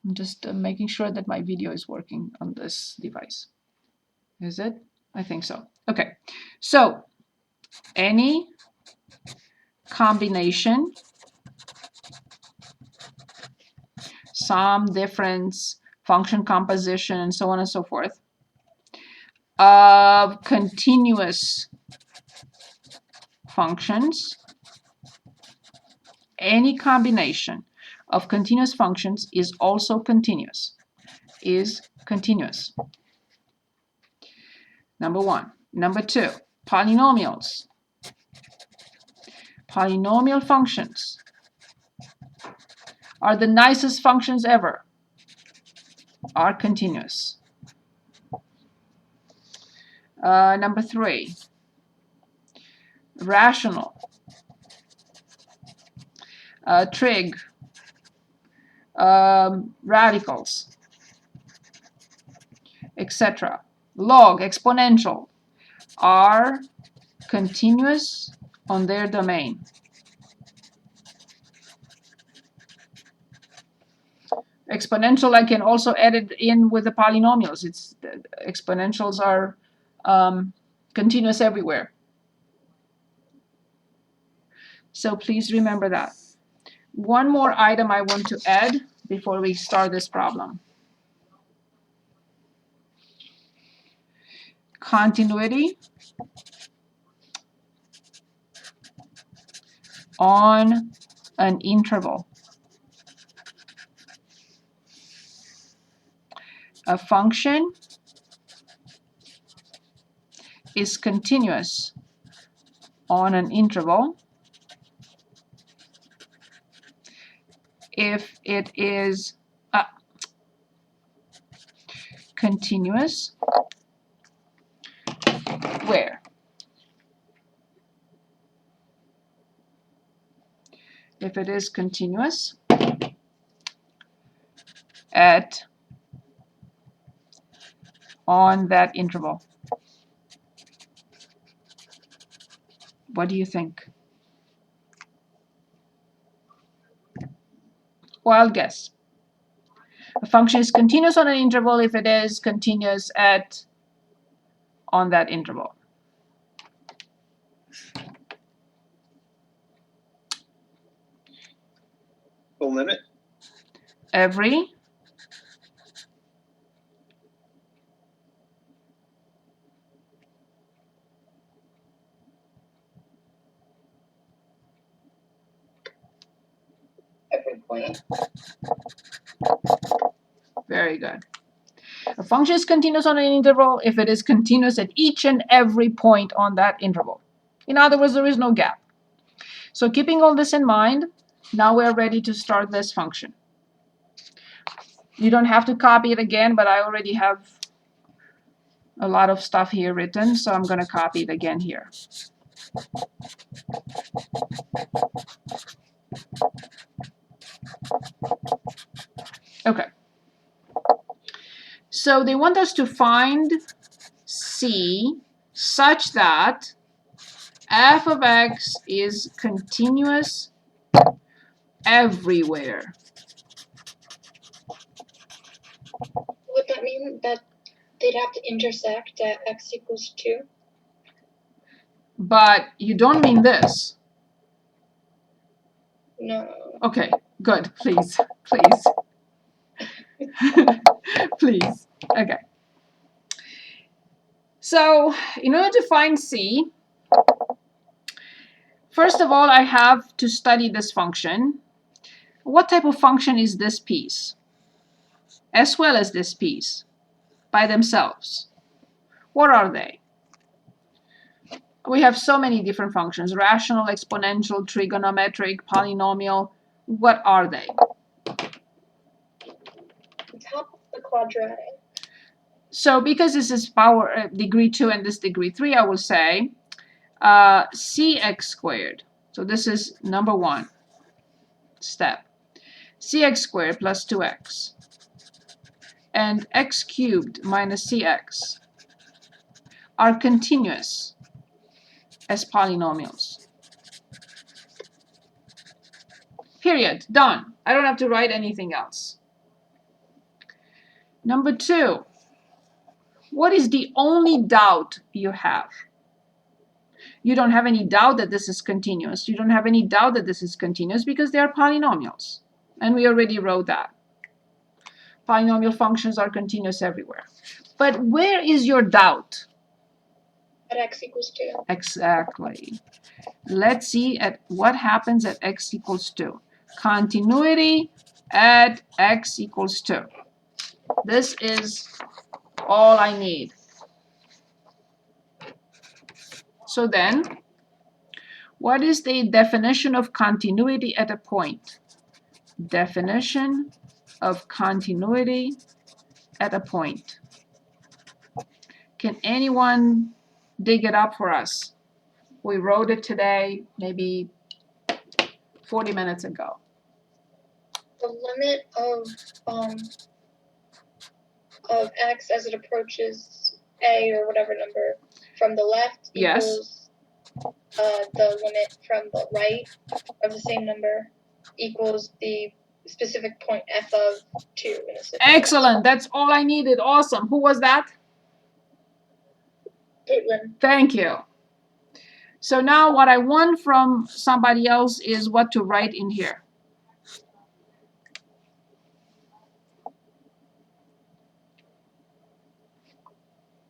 I'm just making sure that my video is working on this device. Is it? I think so. Okay, so any combination, sum, difference, function composition, and so on and so forth, of continuous functions, any combination of continuous functions is also continuous, Number one. Number two, polynomials. Polynomial functions are the nicest functions ever, are continuous. Number three, rational, trig, radicals, etc. Log, exponential, are continuous on their domain. Exponential, I can also add it in with the polynomials. Exponentials are continuous everywhere. So please remember that. One more item I want to add before we start this problem. Continuity on an interval. A function is continuous on an interval if it is continuous where? If it is continuous on that interval. What do you think? Wild guess. A function is continuous on an interval if it is continuous on that interval. The limit? Every Point. Very good. A function is continuous on an interval if it is continuous at each and every point on that interval. In other words, there is no gap. So keeping all this in mind, now we're ready to start this function. You don't have to copy it again, but I already have a lot of stuff here written, so I'm going to copy it again here. Okay. So they want us to find C such that f of x is continuous everywhere. Would that mean that they'd have to intersect at x equals 2? But you don't mean this. No. Okay, good. Please, please. Please. Okay. So in order to find C, first of all, I have to study this function. What type of function is this piece? As well as this piece by themselves. What are they? We have so many different functions: rational, exponential, trigonometric, polynomial. What are they? The top of the quadratic. So because this is power degree 2 and this degree 3, I will say cx squared. So this is number one step. Cx squared plus 2x and x cubed minus cx are continuous as polynomials. Period. Done. I don't have to write anything else. Number 2, what is the only doubt you have? You don't have any doubt that this is continuous. You don't have any doubt that this is continuous because they are polynomials. And we already wrote that. Polynomial functions are continuous everywhere. But where is your doubt? At x equals 2. Exactly. Let's see at what happens at x equals 2. Continuity at x equals 2. This is all I need. So then, what is the definition of continuity at a point? Definition of continuity at a point. Can anyone dig it up for us? We wrote it today, maybe 40 minutes ago. The limit of x as it approaches a or whatever number from the left Yes. equals the limit from the right of the same number equals the specific point f of 2 in a system. Excellent. That's all I needed. Awesome. Who was that? Caitlin. Thank you. So now what I want from somebody else is what to write in here.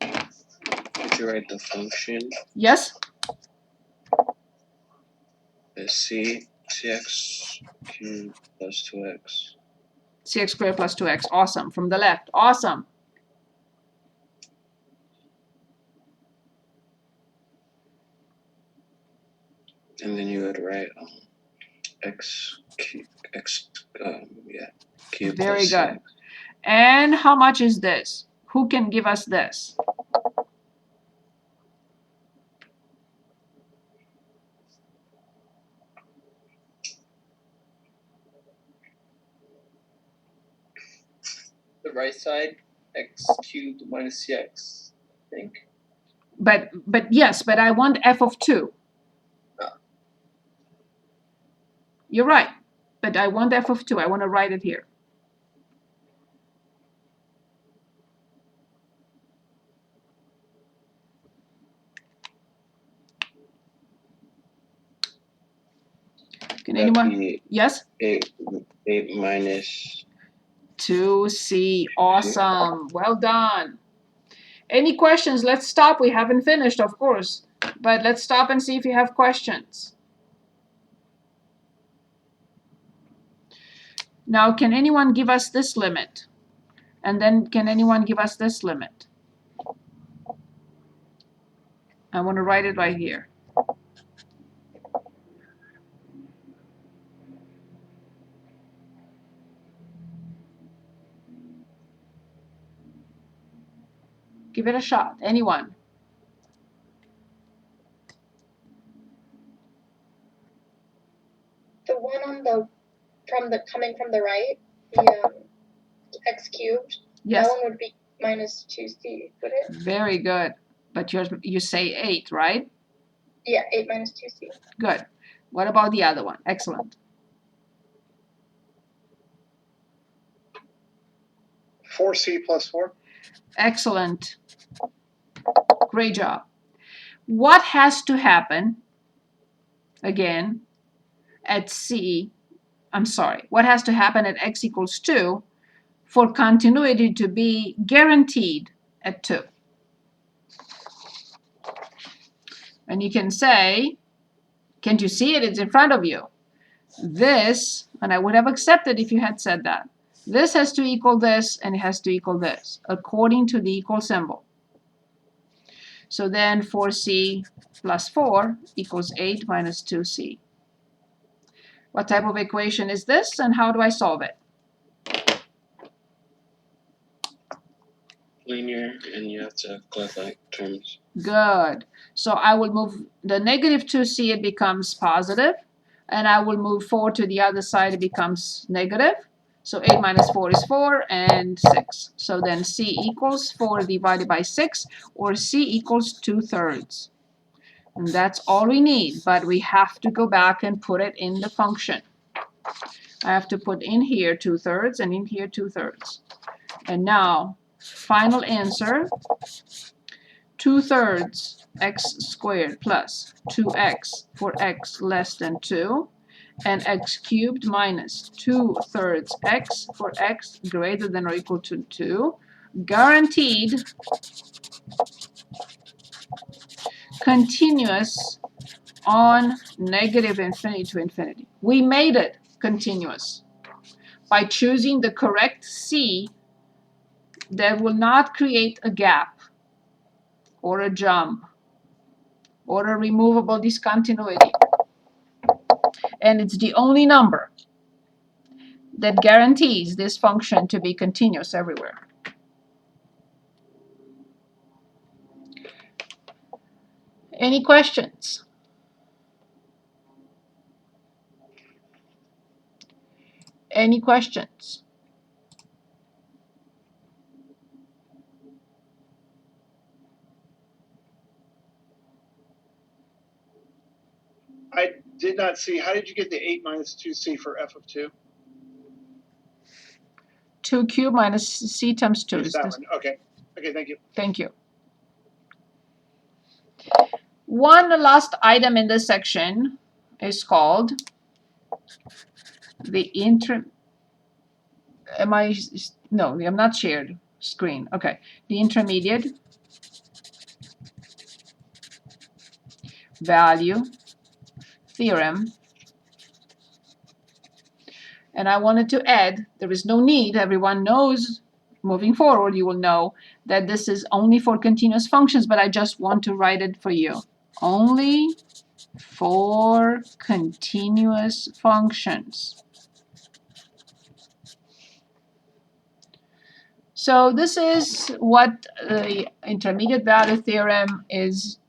Did you write the function? Yes? Cx cubed plus 2x. Cx squared plus 2x. Awesome. From the left. Awesome. And then you would write cubed Very plus good. 6. And how much is this? Who can give us this? The right side, x cubed minus cx, I think. But yes, but I want f of 2. You're right. But I want f of 2. I want to write it here. Can anyone? Yes? 8 minus 2c. Awesome. Well done. Any questions? Let's stop. We haven't finished, of course. But let's stop and see if you have questions. Now, can anyone give us this limit? And then can anyone give us this limit? I want to write it right here. Give it a shot. Anyone? The one on the coming from the right, the x cubed. Yes. That one would be minus 2c, would it? Very good. But you say 8, right? Yeah, 8 minus 2c. Good. What about the other one? Excellent. 4c plus 4. Excellent. Great job. What has to happen, again, at what has to happen at x equals 2 for continuity to be guaranteed at 2? And you can say, can't you see it? It's in front of you. This, and I would have accepted if you had said that. This has to equal this, and it has to equal this, according to the equal symbol. So then 4c plus 4 equals 8 minus 2c. What type of equation is this, and how do I solve it? linear, and you have to clarify terms. Good. So I will move the negative 2c, it becomes positive, and I will move 4 to the other side, it becomes negative. So 8 minus 4 is 4, and 6. So then c equals 4 divided by 6, or c equals 2/3. And that's all we need, but we have to go back and put it in the function. I have to put in here 2/3 and in here 2/3. And now, final answer, 2/3 x squared plus 2x for x less than 2, and x cubed minus 2/3 x for x greater than or equal to 2, guaranteed continuous on negative infinity to infinity. We made it continuous by choosing the correct C that will not create a gap or a jump or a removable discontinuity. And it's the only number that guarantees this function to be continuous everywhere. Any questions? Any questions? I did not see. How did you get the 8 minus 2c for f of 2? 2 cubed minus c times 2 Use is that this. one. Okay. Okay, thank you. Thank you. One last item in this section is called the no, I'm not shared screen. Okay. The intermediate value theorem. And I wanted to add, there is no need, everyone knows, moving forward, you will know that this is only for continuous functions, but I just want to write it for you. Only for continuous functions. So this is what the intermediate value theorem is